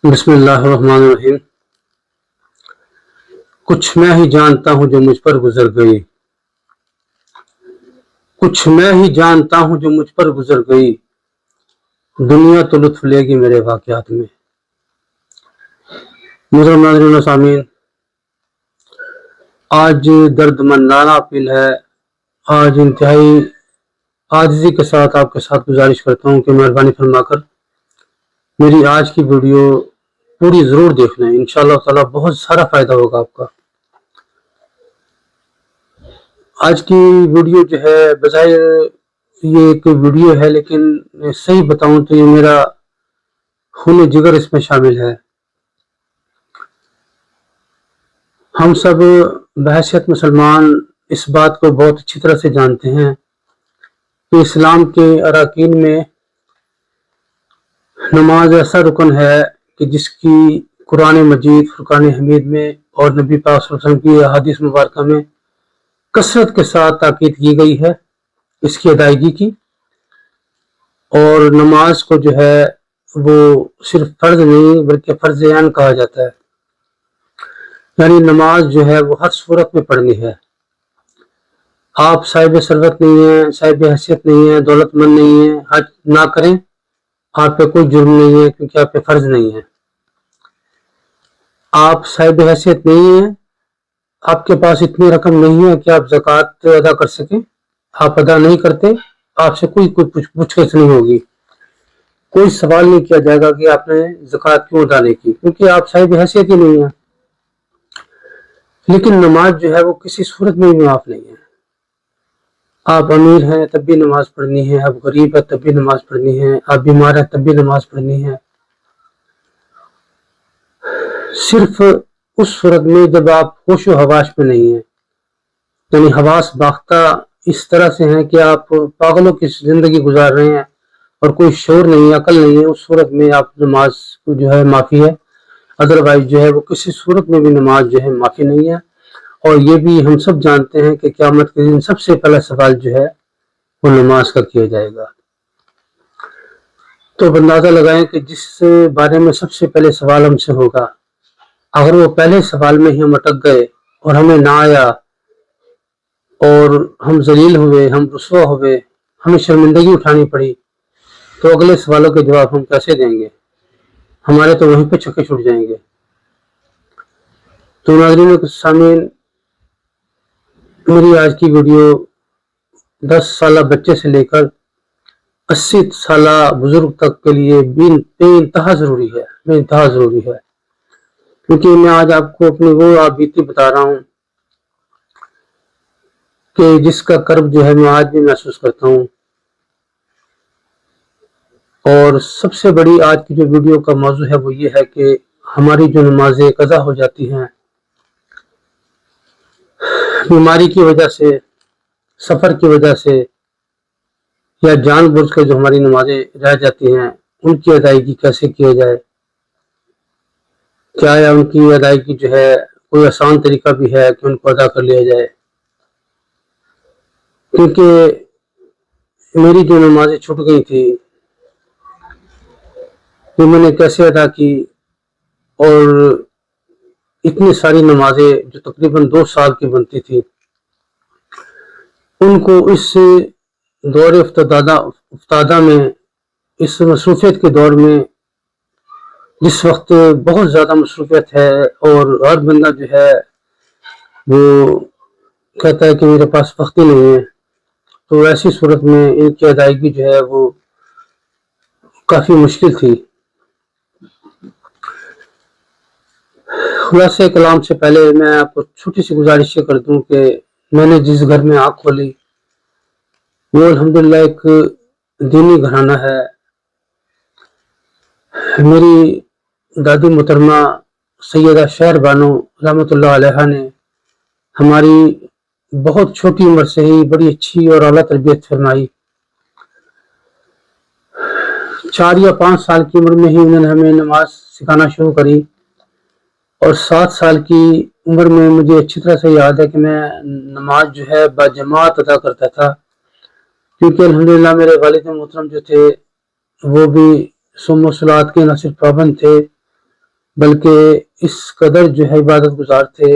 بسم اللہ الرحمن الرحیم۔ کچھ میں ہی جانتا ہوں جو مجھ پر گزر گئی، کچھ میں ہی جانتا ہوں جو مجھ پر گزر گئی، دنیا تو لطف لے گی میرے واقعات میں۔ محترم ناظرین و سامعین، آج درد مندانہ اپیل ہے، آج انتہائی عاجزی کے ساتھ آپ کے ساتھ گزارش کرتا ہوں کہ مہربانی فرما کر میری آج کی ویڈیو پوری ضرور دیکھ لیں، انشاءاللہ تعالی بہت سارا فائدہ ہوگا آپ کا۔ آج کی ویڈیو جو ہے بظاہر یہ ایک ویڈیو ہے، لیکن صحیح بتاؤں تو یہ میرا خون جگر اس میں شامل ہے۔ ہم سب بحیثیت مسلمان اس بات کو بہت اچھی طرح سے جانتے ہیں کہ اسلام کے اراکین میں نماز ایسا رکن ہے کہ جس کی قرآن مجید، فرقان حمید میں اور نبی پاک صلی اللہ علیہ وسلم کی احادیث مبارکہ میں کثرت کے ساتھ تاکید کی گئی ہے اس کی ادائیگی کی۔ اور نماز کو جو ہے وہ صرف فرض نہیں بلکہ فرض عین کہا جاتا ہے، یعنی نماز جو ہے وہ ہر صورت میں پڑھنی ہے۔ آپ صاحب ثروت نہیں ہیں، صاحب حیثیت نہیں ہیں، دولت مند نہیں ہیں، حج نہ کریں، آپ پہ کوئی جرم نہیں ہے کیونکہ آپ پہ فرض نہیں ہے۔ آپ صاحب حیثیت نہیں ہیں، آپ کے پاس اتنی رقم نہیں ہے کہ آپ زکوٰۃ ادا کر سکیں، آپ ادا نہیں کرتے، آپ سے کوئی پوچھ گچھ نہیں ہوگی، کوئی سوال نہیں کیا جائے گا کہ آپ نے زکوٰۃ کیوں ادا نہیں کی، کیونکہ آپ صاحب حیثیت ہی نہیں ہیں۔ لیکن نماز جو ہے وہ کسی صورت میں بھی معاف نہیں ہے۔ آپ امیر ہیں تب بھی نماز پڑھنی ہے، آپ غریب ہیں تب بھی نماز پڑھنی ہے، آپ بیمار ہیں تب بھی نماز پڑھنی ہے۔ صرف اس صورت میں جب آپ ہوش و حواس میں نہیں ہیں، یعنی حواس باختہ اس طرح سے ہیں کہ آپ پاگلوں کی زندگی گزار رہے ہیں اور کوئی شعور نہیں ہے، عقل نہیں ہے، اس صورت میں آپ نماز کو جو ہے معافی ہے، ادروائز جو ہے وہ کسی صورت میں بھی نماز جو ہے معافی نہیں ہے۔ اور یہ بھی ہم سب جانتے ہیں کہ قیامت کے دن سب سے پہلا سوال جو ہے وہ نماز کا کیا جائے گا۔ تو اندازہ لگائیں کہ جس بارے میں سب سے پہلے سوال ہم سے ہوگا، اگر وہ پہلے سوال میں ہی ہم اٹک گئے اور ہمیں نہ آیا اور ہم ذلیل ہوئے، ہم رسوا ہوئے، ہمیں شرمندگی اٹھانی پڑی، تو اگلے سوالوں کے جواب ہم کیسے دیں گے؟ ہمارے تو وہیں پہ چھکے چھوٹ جائیں گے۔ تو ناظرین و سامعین، میری آج کی ویڈیو 10 سالہ بچے سے لے کر 80 سالہ بزرگ تک کے لیے بے انتہا ضروری ہے، بے انتہا ضروری ہے، کیونکہ میں آج آپ کو اپنی وہ بیتی بتا رہا ہوں کہ جس کا کرب جو ہے میں آج بھی محسوس کرتا ہوں۔ اور سب سے بڑی آج کی جو ویڈیو کا موضوع ہے وہ یہ ہے کہ ہماری جو نمازیں قضا ہو جاتی ہیں بیماری کی وجہ سے، سفر کی وجہ سے، یا جان بوجھ کر جو ہماری نمازیں رہ جاتی ہیں ان کی ادائیگی کیسے کیا جائے، کیا ان کی ادائیگی جو ہے کوئی آسان طریقہ بھی ہے کہ ان کو ادا کر لیا جائے، کیونکہ میری جو نمازیں چھوٹ گئی تھی وہ میں نے کیسے ادا کی، اور اتنی ساری نمازیں جو تقریباً 2 سال کی بنتی تھی ان کو اس دور افتادہ میں، اس مصروفیت کے دور میں، جس وقت بہت زیادہ مصروفیت ہے اور ہر بندہ جو ہے وہ کہتا ہے کہ میرے پاس وقت ہی نہیں ہے، تو ایسی صورت میں ان کی ادائیگی جو ہے وہ کافی مشکل تھی۔ خلاصہ کلام سے پہلے میں آپ کو چھوٹی سی گزارش کر دوں کہ میں نے جس گھر میں آنکھ کھولی وہ الحمدللہ ایک دینی گھرانہ ہے۔ میری دادی محترمہ سیدہ شہر بانو رحمۃ اللہ علیہ نے ہماری بہت چھوٹی عمر سے ہی بڑی اچھی اور اعلیٰ تربیت فرمائی۔ 4 یا 5 سال کی عمر میں ہی انہوں نے ہمیں نماز سکھانا شروع کری، اور 7 سال کی عمر میں مجھے اچھی طرح سے یاد ہے کہ میں نماز جو ہے باجماعت ادا کرتا تھا، کیونکہ الحمدللہ میرے والد محترم جو تھے وہ بھی صوم و صلوات کے نہ صرف پابند تھے بلکہ اس قدر جو ہے عبادت گزار تھے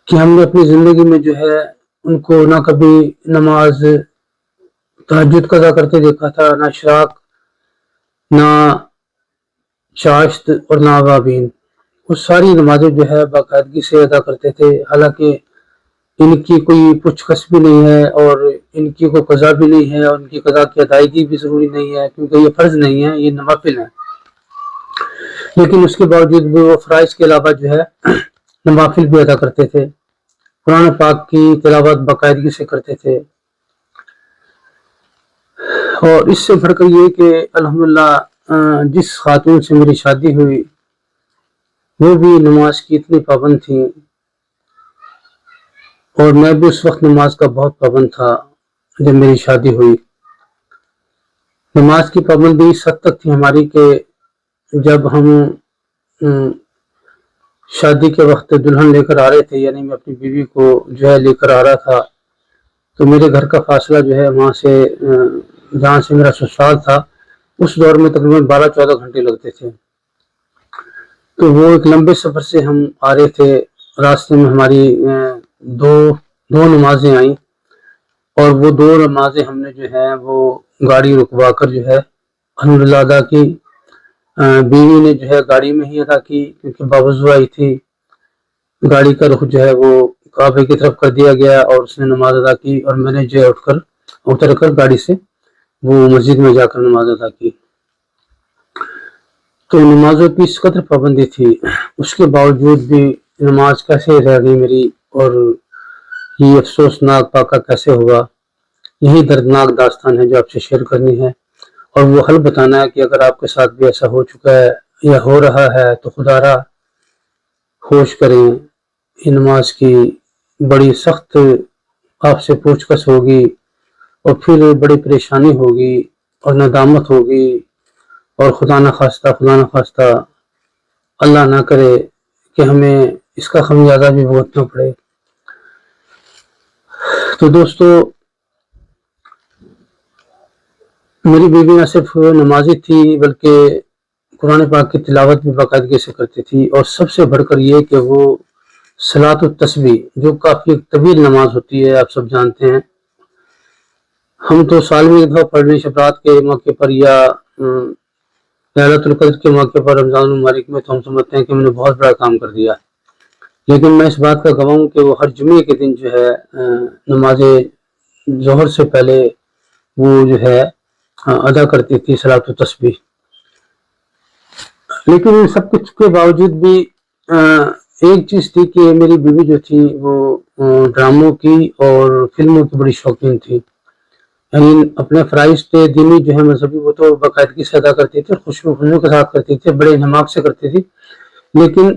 کہ ہم نے اپنی زندگی میں جو ہے ان کو نہ کبھی نماز تہجد قضا کرتے دیکھا تھا، نہ اشراق، نہ چاشت اور نہ اوابین۔ وہ ساری نمازیں جو ہے باقاعدگی سے ادا کرتے تھے، حالانکہ ان کی کوئی پوچھ گچھ بھی نہیں ہے اور ان کی کوئی قضا بھی نہیں ہے اور ان کی قضا کی ادائیگی بھی ضروری نہیں ہے، کیونکہ یہ فرض نہیں ہے، یہ نوافل ہیں۔ لیکن اس کے باوجود بھی وہ فرائض کے علاوہ جو ہے نوافل بھی ادا کرتے تھے، قرآن پاک کی تلاوت باقاعدگی سے کرتے تھے۔ اور اس سے بڑھ کر یہ کہ الحمدللہ جس خاتون سے میری شادی ہوئی وہ بھی نماز کی اتنی پابند تھی، اور میں بھی اس وقت نماز کا بہت پابند تھا جب میری شادی ہوئی۔ نماز کی پابندی اس حد تک تھی ہماری کہ جب ہم شادی کے وقت دلہن لے کر آ رہے تھے، یعنی میں اپنی بیوی کو جو ہے لے کر آ رہا تھا، تو میرے گھر کا فاصلہ جو ہے وہاں سے جہاں سے میرا سسرال تھا اس دور میں تقریباً 12-14 گھنٹے لگتے تھے۔ تو وہ ایک لمبے سفر سے ہم آ رہے تھے، راستے میں ہماری دو نمازیں آئیں، اور وہ 2 نمازیں ہم نے جو ہے وہ گاڑی رکوا کر جو ہے الحمدللہ ادا کی۔ بیوی نے جو ہے گاڑی میں ہی ادا کی، کیونکہ باوضو آئی تھی۔ گاڑی کا رخ جو ہے وہ کعبے کی طرف کر دیا گیا اور اس نے نماز ادا کی، اور میں نے جو ہے اتر کر گاڑی سے وہ مسجد میں جا کر نماز ادا کی۔ تو نمازوں کی اس قدر پابندی تھی، اس کے باوجود بھی نماز کیسے رہ گئی میری، اور یہ افسوسناک واقعہ کیسے ہوا، یہی دردناک داستان ہے جو آپ سے شیئر کرنی ہے، اور وہ حل بتانا ہے کہ اگر آپ کے ساتھ بھی ایسا ہو چکا ہے یا ہو رہا ہے تو خدا را ہوش کریں۔ یہ نماز کی بڑی سخت آپ سے پوچھ گچھ ہوگی، اور پھر بڑی پریشانی ہوگی اور ندامت ہوگی، اور خدا نہ خواستہ اللہ نہ کرے کہ ہمیں اس کا خمیازہ بھی بھگتنا پڑے۔ تو دوستو، میری بیوی نہ صرف نمازی تھی بلکہ قرآن پاک کی تلاوت بھی باقاعدگی سے کرتی تھی، اور سب سے بڑھ کر یہ کہ وہ صلاۃ التسبیح، جو کافی طویل نماز ہوتی ہے، آپ سب جانتے ہیں۔ ہم تو سال میں ایک دفعہ پڑھنے شبرات کے موقع پر یا ليلة القدر کے موقع پر رمضان المبارک میں تو ہم سمجھتے ہیں کہ میں نے بہت بڑا کام کر دیا، لیکن میں اس بات کا گواہ ہوں کہ وہ ہر جمعے کے دن جو ہے نماز ظہر سے پہلے وہ جو ہے ادا کرتی تھی صلاۃ التسبیح۔ لیکن ان سب کچھ کے باوجود بھی ایک چیز تھی کہ میری بیوی جو تھی وہ ڈراموں کی اور فلموں کی بڑی شوقین تھی، یعنی اپنے فرائض پہ دینی جو ہے مذہبی وہ تو باقاعدگی سے ادا کرتی تھی، خوشی و خنو کے ساتھ کرتی تھی، بڑے انہماک سے کرتی تھی، لیکن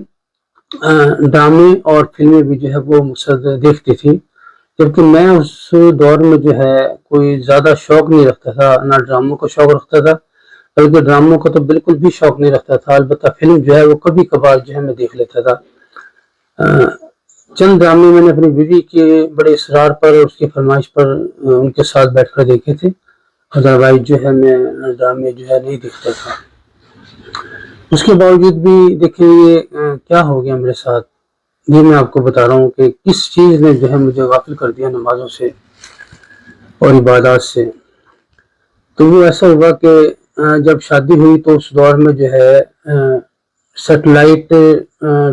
ڈرامے اور فلمیں بھی جو ہے وہ مسلسل دیکھتی تھی، جبکہ میں اس دور میں جو ہے کوئی زیادہ شوق نہیں رکھتا تھا، نہ ڈراموں کا شوق رکھتا تھا، بلکہ ڈراموں کا تو بالکل بھی شوق نہیں رکھتا تھا، البتہ فلم جو ہے وہ کبھی کبھار جو ہے میں دیکھ لیتا تھا۔ چند ڈرامے میں نے اپنی بیوی کے بڑے اصرار پر اور اس کی فرمائش پر ان کے ساتھ بیٹھ کر دیکھے تھے، ادروائز جو ہے میں ڈرامے جو ہے نہیں دیکھتا تھا۔ اس کے باوجود بھی دیکھیں یہ کیا ہو گیا میرے ساتھ، یہ میں آپ کو بتا رہا ہوں کہ کس چیز نے جو ہے مجھے غافل کر دیا نمازوں سے اور عبادات سے۔ تو وہ ایسا ہوا کہ جب شادی ہوئی تو اس دور میں جو ہے سیٹلائٹ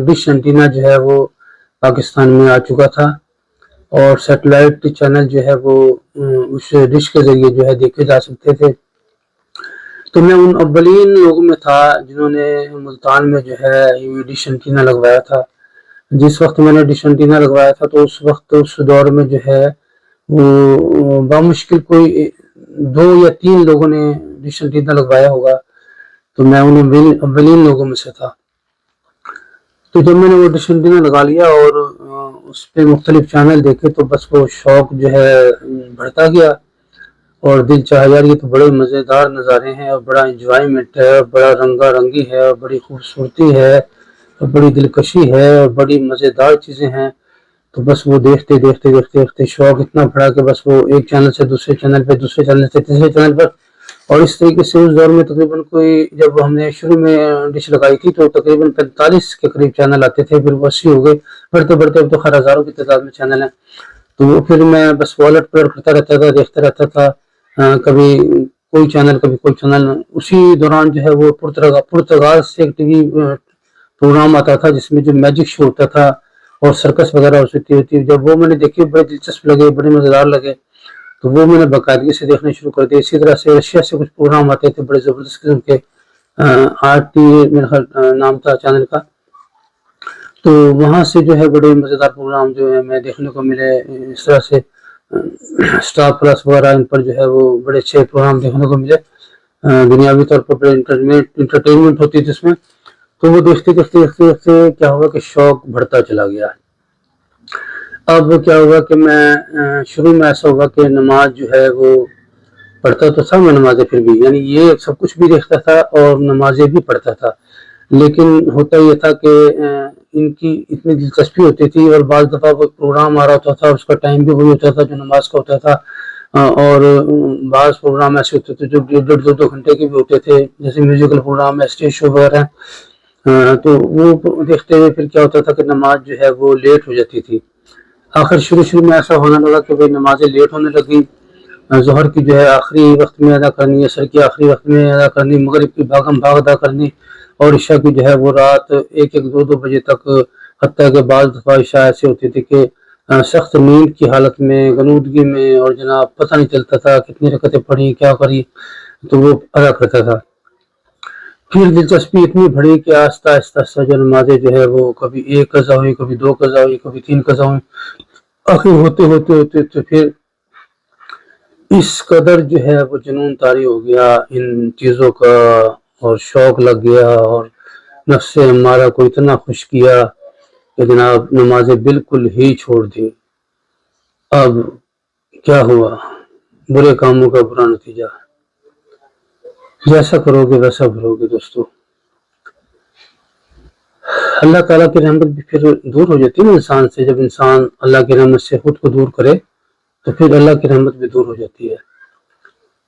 ڈش اینٹینا جو ہے وہ پاکستان میں آ چکا تھا، اور سیٹلائٹ چینل جو ہے وہ اس ڈش کے ذریعے جو ہے دیکھے جا سکتے تھے۔ تو میں ان اولین لوگوں میں تھا جنہوں نے ملتان میں جو ہے یہ ڈش اینٹینا لگوایا تھا۔ جس وقت میں نے ڈش اینٹینا لگوایا تھا تو اس وقت اس دور میں جو ہے وہ بامشکل کوئی 2 یا 3 لوگوں نے ڈش اینٹینا لگوایا ہوگا، تو میں ان اولین لوگوں میں سے تھا۔ تو جب میں نے وہ ڈش اینٹینا لگا لیا اور اس پہ مختلف چینل دیکھے تو بس وہ شوق جو ہے بڑھتا گیا، اور دل چاہا یار یہ تو بڑے مزیدار نظارے ہیں، اور بڑا انجوائمنٹ ہے، اور بڑا رنگا رنگی ہے، اور بڑی خوبصورتی ہے، اور بڑی دلکشی ہے، اور بڑی مزیدار چیزیں ہیں۔ تو بس وہ دیکھتے شوق اتنا بڑھا کہ بس وہ ایک چینل سے دوسرے چینل پہ، دوسرے چینل سے تیسرے چینل پر اور اس طریقے سے اس دور میں تقریباً کوئی، جب ہم نے شروع میں ڈش لگائی تھی تو تقریباً 45 کے قریب چینل آتے تھے، پھر وہ 80 ہو گئے، بڑھتے بڑھتے اب تو خیر ہزاروں کی تعداد میں چینل ہیں۔ تو وہ پھر میں بس والٹ پلٹ کرتا رہتا تھا، دیکھتا رہتا تھا، کبھی کوئی چینل کبھی کوئی چینل۔ اسی دوران جو ہے وہ پرتگال سے ایک ٹی وی پروگرام آتا تھا جس میں جو میجک شو ہوتا تھا اور سرکس وغیرہ ہوتی تھی، جب وہ میں نے دیکھی بڑے دلچسپ لگے، بڑے مزیدار لگے، تو وہ میں نے باقاعدگی سے دیکھنا شروع کر دیا۔ اسی طرح سے رشیا سے کچھ پروگرام آتے تھے بڑے زبردست قسم کے، آر ٹی میرا خیال نام تھا چینل کا، تو وہاں سے جو ہے بڑے مزیدار پروگرام جو ہے میں دیکھنے کو ملے۔ اس طرح سے اسٹار پلس وغیرہ ان پر جو ہے وہ بڑے اچھے پروگرام دیکھنے کو ملے، دنیاوی طور پر بڑے انٹرٹینمنٹ ہوتی تھی اس میں۔ تو وہ دیکھتے دیکھتے دیکھتے دیکھتے کیا ہوا کہ شوق بڑھتا چلا گیا۔ اب کیا ہوا کہ میں شروع میں ایسا ہوا کہ نماز جو ہے وہ پڑھتا تو تھا میں نمازیں، پھر بھی یعنی یہ سب کچھ بھی دیکھتا تھا اور نمازیں بھی پڑھتا تھا، لیکن ہوتا یہ تھا کہ ان کی اتنی دلچسپی ہوتی تھی، اور بعض دفعہ وہ پروگرام آ رہا ہوتا تھا اس کا ٹائم بھی وہی ہوتا تھا جو نماز کا ہوتا تھا، اور بعض پروگرام ایسے ہوتے تھے جو 1.5-2 گھنٹے کے بھی ہوتے تھے، جیسے میوزیکل پروگرام ہے، اسٹیج شو وغیرہ، تو وہ دیکھتے ہوئے پھر کیا ہوتا تھا کہ نماز جو ہے وہ لیٹ ہو جاتی تھی۔ آخر شروع میں ایسا ہونے لگا کہ بھئی نمازیں لیٹ ہونے لگی، ظہر کی جو ہے آخری وقت میں ادا کرنی، عصر کی آخری وقت میں ادا کرنی، مغرب کی بھاگم بھاگ ادا کرنی، اور عشاء کی جو ہے وہ رات 1-2 بجے تک، حتیٰ کہ بعض دفعہ عشاء ایسے ہوتی تھی کہ سخت نیند کی حالت میں، غنودگی میں، اور جناب پتہ نہیں چلتا تھا کتنی رکعتیں پڑھی کیا کری، تو وہ ادا کرتا تھا۔ پھر دلچسپی اتنی بڑھی کہ آہستہ آہستہ جو نمازیں جو ہے وہ کبھی 1 قضا ہوئی، کبھی 2 قضا ہوئی، کبھی 3 قضا ہوئی، آخر ہوتے ہوتے ہوتے تو پھر اس قدر جو ہے وہ جنون طاری ہو گیا ان چیزوں کا، اور شوق لگ گیا، اور نفس ہمارا کو اتنا خوش کیا کہ جناب نمازیں بالکل ہی چھوڑ دی۔ اب کیا ہوا؟ برے کاموں کا برا نتیجہ، جیسا کرو گے ویسا بھرو گے دوستو۔ اللہ تعالیٰ کی رحمت بھی پھر دور ہو جاتی ہے نا انسان سے، جب انسان اللہ کی رحمت سے خود کو دور کرے تو پھر اللہ کی رحمت بھی دور ہو جاتی ہے۔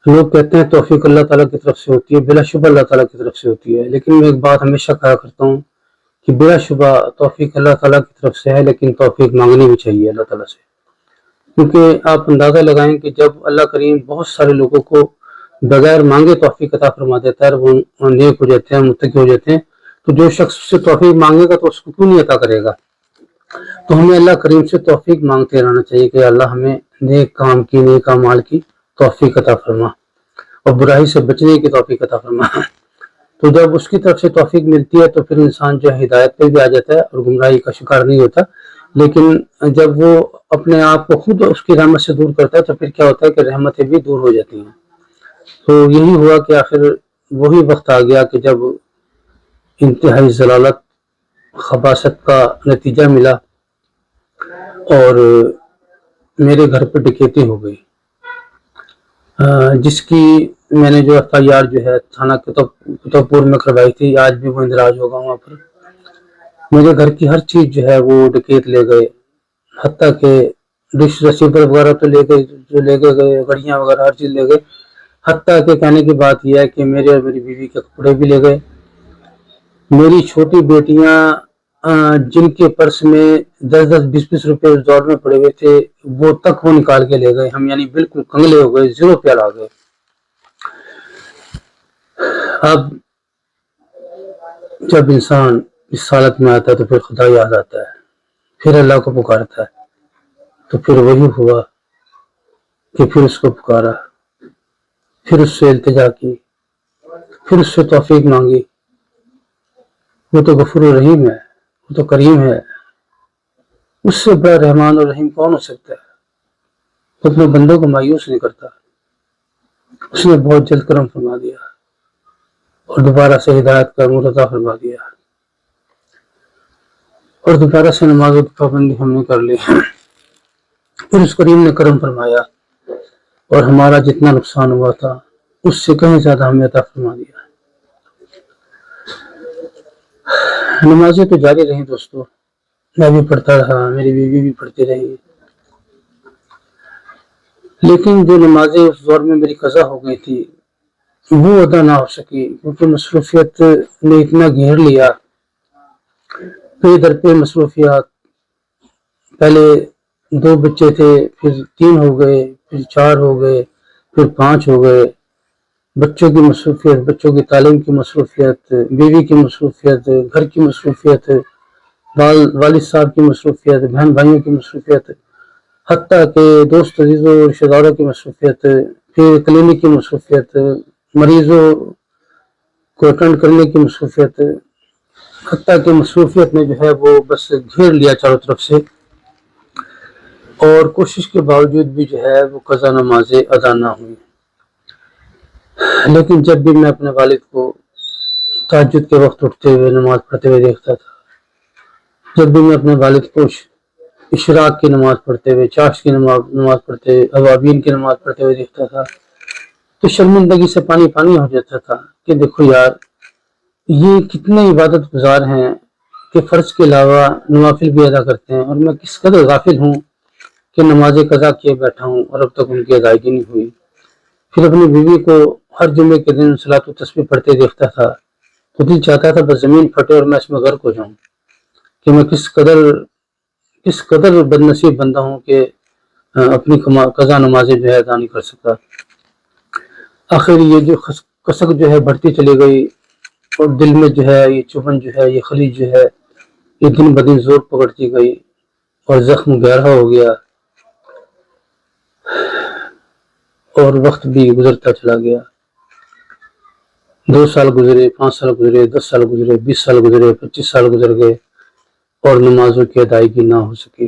لوگ کہتے ہیں توفیق اللہ تعالیٰ کی طرف سے ہوتی ہے، بلا شبہ اللہ تعالیٰ کی طرف سے ہوتی ہے، لیکن میں ایک بات ہمیشہ کہا کرتا ہوں کہ بلا شبہ توفیق اللہ تعالیٰ کی طرف سے ہے، لیکن توفیق مانگنی بھی چاہیے اللہ تعالیٰ سے، کیونکہ آپ اندازہ لگائیں کہ جب اللہ کریم بہت سارے لوگوں کو بغیر مانگے توفیق عطا فرما دیتا ہے، وہ نیک ہو جاتے ہیں، متقی ہو جاتے ہیں، تو جو شخص سے توفیق مانگے گا تو اس کو کیوں نہیں عطا کرے گا؟ تو ہمیں اللہ کریم سے توفیق مانگتے رہنا چاہیے کہ اللہ ہمیں نیک کام کی، نیک اعمال کی توفیق عطا فرما، اور برائی سے بچنے کی توفیق عطا فرما۔ تو جب اس کی طرف سے توفیق ملتی ہے تو پھر انسان جو ہے ہدایت پہ بھی آ جاتا ہے اور گمراہی کا شکار نہیں ہوتا، لیکن جب وہ اپنے آپ کو خود اس کی رحمت سے دور کرتا ہے تو پھر کیا ہوتا ہے کہ رحمتیں بھی دور ہو جاتی ہیں۔ تو یہی ہوا کہ آخر وہی وقت آ گیا کہ جب انتہائی ضلالت، خباثت کا نتیجہ ملا، اور میرے گھر پہ ڈکیتی ہو گئی، جس کی میں نے جو FIR جو ہے تھانہ کتب پور میں کروائی تھی، آج بھی وہ اندراج ہوگا وہاں پر۔ میرے گھر کی ہر چیز جو ہے وہ ڈکیت لے گئے، حتیٰ کہ ڈش ریسیور وغیرہ تو لے گئے، جو لے گئے گھڑیاں وغیرہ ہر چیز لے گئے، حتیٰ کہ کہنے کی بات یہ ہے کہ میرے اور میری بیوی کے کپڑے بھی لے گئے۔ میری چھوٹی بیٹیاں جن کے پرس میں 10-20 روپے اس دور میں پڑے ہوئے تھے، وہ تک وہ نکال کے لے گئے۔ ہم یعنی بالکل کنگلے ہو گئے، 0 پہ آ گئے۔ اب جب انسان اس حالت میں آتا ہے تو پھر خدا یاد آتا ہے، پھر اللہ کو پکارتا ہے، تو پھر وہی ہوا کہ پھر اس کو پکارا، پھر اس سے التجا کی، پھر اس سے توفیق مانگی۔ وہ تو غفور و رحیم ہے، وہ تو کریم ہے، اس سے بڑا رحمان اور رحیم کون ہو سکتا ہے؟ وہ اپنے بندوں کو مایوس نہیں کرتا، اس نے بہت جلد کرم فرما دیا اور دوبارہ سے ہدایت کا نور عطا فرما دیا، اور دوبارہ سے نمازوں کی پابندی ہم نے کر لی۔ پھر اس کریم نے کرم فرمایا اور ہمارا جتنا نقصان ہوا تھا اس سے کہیں زیادہ ہمیں عطا فرما دیا۔ نمازیں تو جاری رہیں دوستو، میں بھی پڑھتا رہا، میری بیوی بھی پڑھتی رہی، لیکن جو نمازیں اس دور میں میری قضا ہو گئی تھی وہ ادا نہ ہو سکی کیونکہ مصروفیت نے اتنا گھیر لیا. پہ در پہ مصروفیات. پہلے 2 بچے تھے، پھر 3 ہو گئے، پھر 4 ہو گئے، پھر 5 ہو گئے. بچوں کی مصروفیت، بچوں کی تعلیم کی مصروفیت، بیوی کی مصروفیت، گھر کی مصروفیت، والد صاحب کی مصروفیت، بہن بھائیوں کی مصروفیت، حتیٰ کہ دوست عزیزوں اور رشتہ داروں کی مصروفیت، پھر کلینک کی مصروفیت، مریضوں کو اٹینڈ کرنے کی مصروفیت، حتیٰ کہ مصروفیت نے جو ہے وہ بس گھیر لیا چاروں طرف سے. اور کوشش کے باوجود بھی جو ہے وہ قضا نمازیں ادا نہ ہوئی. لیکن جب بھی میں اپنے والد کو تہجد کے وقت اٹھتے ہوئے نماز پڑھتے ہوئے دیکھتا تھا، جب بھی میں اپنے والد کو اشراق کی نماز پڑھتے ہوئے، چاش کی نماز پڑھتے ہوئے، اوابین کی نماز پڑھتے ہوئے دیکھتا تھا، تو شرمندگی سے پانی پانی ہو جاتا تھا کہ دیکھو یار، یہ کتنے عبادت گزار ہیں کہ فرض کے علاوہ نوافل بھی ادا کرتے ہیں، اور میں کس قدر غافل ہوں کہ نماز قضا کیے بیٹھا ہوں اور اب تک ان کی ادائیگی نہیں ہوئی. پھر اپنی بیوی کو ہر جمعے کے دن صلاۃ و تسبیح پڑھتے دیکھتا تھا تو دل چاہتا تھا بس زمین پھٹے اور میں اس میں غرق ہو جاؤں کہ میں کس قدر بد نصیب بندہ ہوں کہ اپنی قضا نمازیں جو ہے ادا نہیں کر سکتا. آخر یہ جو کسک جو ہے بڑھتی چلی گئی اور دل میں جو ہے یہ چبھن جو ہے، یہ خلیج جو ہے، یہ دن بدن زور پکڑتی گئی اور زخم گہرا ہو گیا، اور وقت بھی گزرتا چلا گیا. 2 سال گزرے، 5 سال گزرے، 10 سال گزرے، 20 سال گزرے، 25 سال گزر گئے اور نمازوں کی ادائیگی نہ ہو سکی.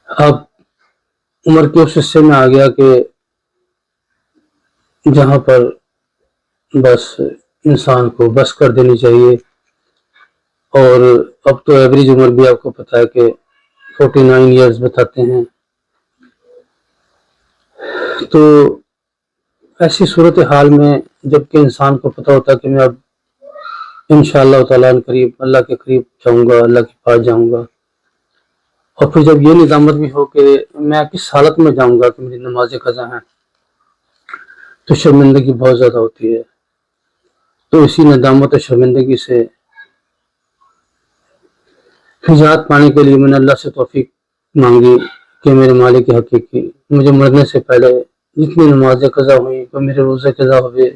اب عمر کے اس حصے میں آ گیا کہ جہاں پر بس انسان کو بس کر دینی چاہیے، اور اب تو ایوریج عمر بھی آپ کو پتا ہے کہ 49 ایئرز بتاتے ہیں. تو ایسی صورتحال میں جب کہ انسان کو پتہ ہوتا ہے کہ میں اب انشاءاللہ تعالیٰ قریب اللہ کے قریب جاؤں گا، اللہ کے پاس جاؤں گا، اور پھر جب یہ ندامت بھی ہو کہ میں کس حالت میں جاؤں گا کہ میری نماز قضا ہیں، تو شرمندگی بہت زیادہ ہوتی ہے. تو اسی ندامت و شرمندگی سے نجات پانے کے لیے میں نے اللہ سے توفیق مانگی کہ میرے مالک حقیقی مجھے مرنے سے پہلے جتنی نمازیں قضا ہوئیں، تو میرے روزے قضا ہوئے،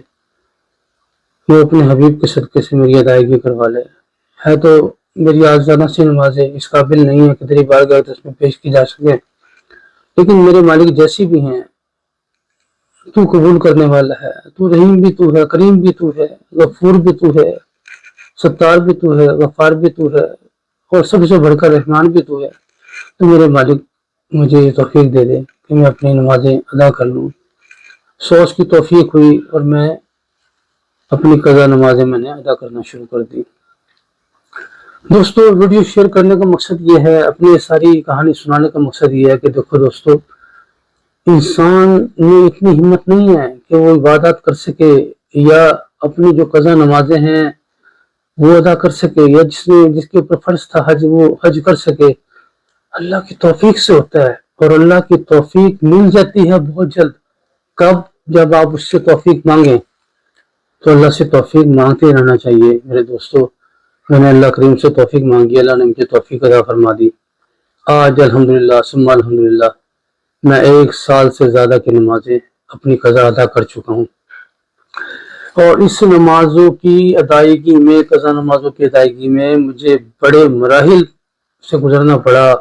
وہ اپنے حبیب کے صدقے سے میری ادائیگی کروا لے. ہے تو میری آزادہ سی نمازیں اس قابل نہیں ہے کہ تیری بارگاہ اس میں پیش کی جا سکے، لیکن میرے مالک جیسی بھی ہیں تو قبول کرنے والا ہے. تو رحیم بھی تو ہے، کریم بھی تو ہے، غفور بھی تو ہے، ستار بھی تو ہے، غفار بھی تو ہے، اور سب سے بڑھ کر رحمان بھی تو ہے. تو میرے مالک مجھے یہ توفیق دے دے کہ میں اپنی نمازیں ادا کر لوں. سوچ کی توفیق ہوئی اور میں اپنی قضا نمازیں میں نے ادا کرنا شروع کر دی. دوستو، ویڈیو شیئر کرنے کا مقصد یہ ہے، اپنی ساری کہانی سنانے کا مقصد یہ ہے کہ دیکھو دوستو، انسان میں اتنی ہمت نہیں ہے کہ وہ عبادات کر سکے یا اپنی جو قضا نمازیں ہیں وہ ادا کر سکے، یا جس کے اوپر فرض تھا حج وہ حج کر سکے. اللہ کی توفیق سے ہوتا ہے، اور اللہ کی توفیق مل جاتی ہے بہت جلد. کب؟ جب آپ اس سے توفیق مانگیں. تو اللہ سے توفیق مانگتے رہنا چاہیے میرے دوستو. میں نے اللہ کریم سے توفیق مانگی، اللہ نے مجھے توفیق عطا فرما دی. آج الحمدللہ ثم الحمدللہ میں 1 سال سے زیادہ کی نمازیں اپنی قضا ادا کر چکا ہوں، اور اس نمازوں کی ادائیگی میں، قضا نمازوں کی ادائیگی میں مجھے بڑے مراحل سے گزرنا پڑا.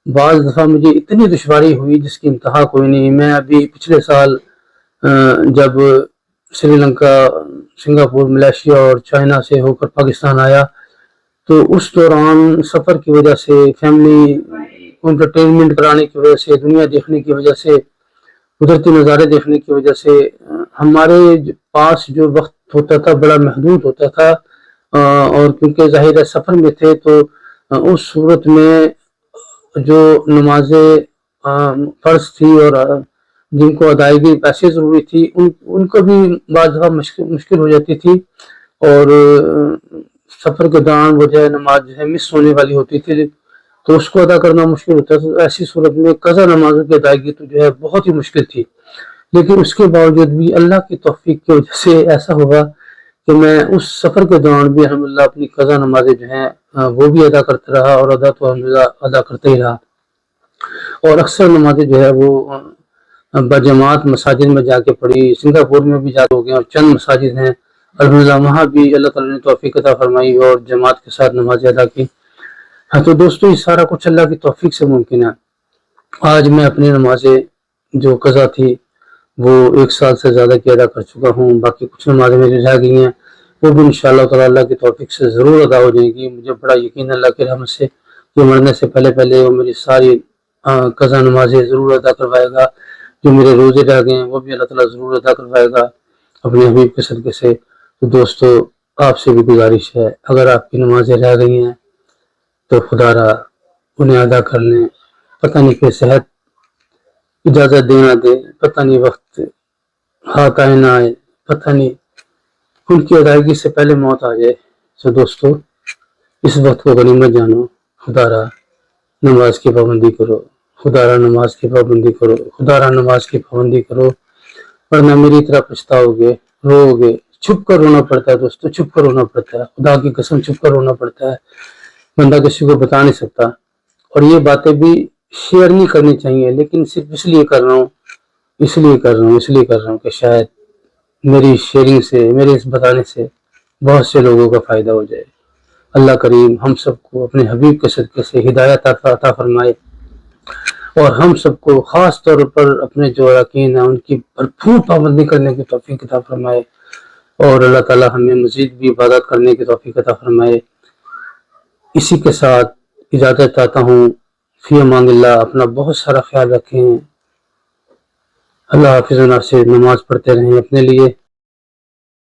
بعض دفعہ مجھے اتنی دشواری ہوئی جس کی انتہا کوئی نہیں. میں ابھی پچھلے سال جب سری لنکا، سنگاپور، ملیشیا اور چائنا سے ہو کر پاکستان آیا، تو اس دوران سفر کی وجہ سے، فیملی انٹرٹینمنٹ کرانے کی وجہ سے، دنیا دیکھنے کی وجہ سے، قدرتی نظارے دیکھنے کی وجہ سے ہمارے پاس جو وقت ہوتا تھا بڑا محدود ہوتا تھا، اور کیونکہ ظاہر ہے سفر میں تھے تو اس صورت میں جو نمازیں فرض تھی اور جن کو ادائیگی پیسے ضروری تھی ان کو بھی بعض دفعہ مشکل ہو جاتی تھی، اور سفر کے دوران وہ جو ہے نماز جو ہے مس ہونے والی ہوتی تھی تو اس کو ادا کرنا مشکل ہوتا ہے. تو ایسی صورت میں قضا نمازوں کی ادائیگی تو جو ہے بہت ہی مشکل تھی. لیکن اس کے باوجود بھی اللہ کی توفیق کی وجہ سے ایسا ہوا کہ میں اس سفر کے دوران بھی الحمدللہ اپنی قضا نمازیں جو ہیں وہ بھی ادا کرتا رہا، اور ادا تو الحمدللہ ادا کرتے ہی رہا، اور اکثر نمازیں جو ہے وہ بجماعت مساجد میں جا کے پڑھی۔ سنگاپور میں بھی جا ہو گیا، اور چند مساجد ہیں الحمدللہ وہاں بھی اللہ تعالیٰ نے توفیق عطا فرمائی اور جماعت کے ساتھ نماز ادا کی۔ ہاں تو دوستو، یہ سارا کچھ اللہ کی توفیق سے ممکن ہے۔ آج میں اپنی نمازیں جو قضا تھی وہ 1 سال سے زیادہ کی ادا کر چکا ہوں، باقی کچھ نمازیں میری رہ گئی ہیں، وہ بھی انشاءاللہ تعالیٰ اللہ کی توفیق سے ضرور ادا ہو جائیں گی۔ مجھے بڑا یقین اللہ کی رحمت سے کہ مرنے سے پہلے وہ میری ساری قضا نمازیں ضرور ادا کروائے گا۔ جو میرے روزے رہ گئے ہیں وہ بھی اللہ تعالیٰ ضرور ادا کروائے گا اپنے حبیب کے صدقے سے۔ تو دوستو، آپ سے بھی گزارش ہے، اگر آپ کی نمازیں رہ گئی ہیں تو خدا را انہیں ادا کر لیں۔ پتہ نہیں کہ صحت اجازت دینا دے، پتہ نہیں وقت ہاتھ آئے نہ آئے، پتہ نہیں ان کی ادائیگی سے پہلے موت آ جائے۔ تو دوستو، اس وقت کو غنیمت جانو، خدا را نماز کی پابندی کرو، خدا را نماز کی پابندی کرو، خدا را نماز کی پابندی کرو، ورنہ میری طرح پچھتاؤ گے، رو گے۔ چھپ کر رونا پڑتا ہے دوستو، چھپ کر رونا پڑتا ہے، خدا کی قسم چھپ کر رونا پڑتا ہے، بندہ کسی کو بتا نہیں سکتا۔ اور یہ باتیں بھی شیئر نہیں کرنی چاہیے، لیکن صرف اس لیے کر رہا ہوں کہ شاید میری شیئرنگ سے، میرے اس بتانے سے بہت سے لوگوں کا فائدہ ہو جائے۔ اللہ کریم ہم سب کو اپنے حبیب کے صدقے سے ہدایت عطا فرمائے، اور ہم سب کو خاص طور پر اپنے جو اراکین ہیں ان کی بھرپور پابندی کرنے کی توفیق عطا فرمائے، اور اللہ تعالی ہمیں مزید بھی عبادت کرنے کی توفیق عطا فرمائے۔ اسی کے ساتھ اجازت چاہتا ہوں، فی امان اللہ، اپنا بہت سارا خیال رکھیں، اللہ حافظ و ناصر، نماز پڑھتے رہیں اپنے لیے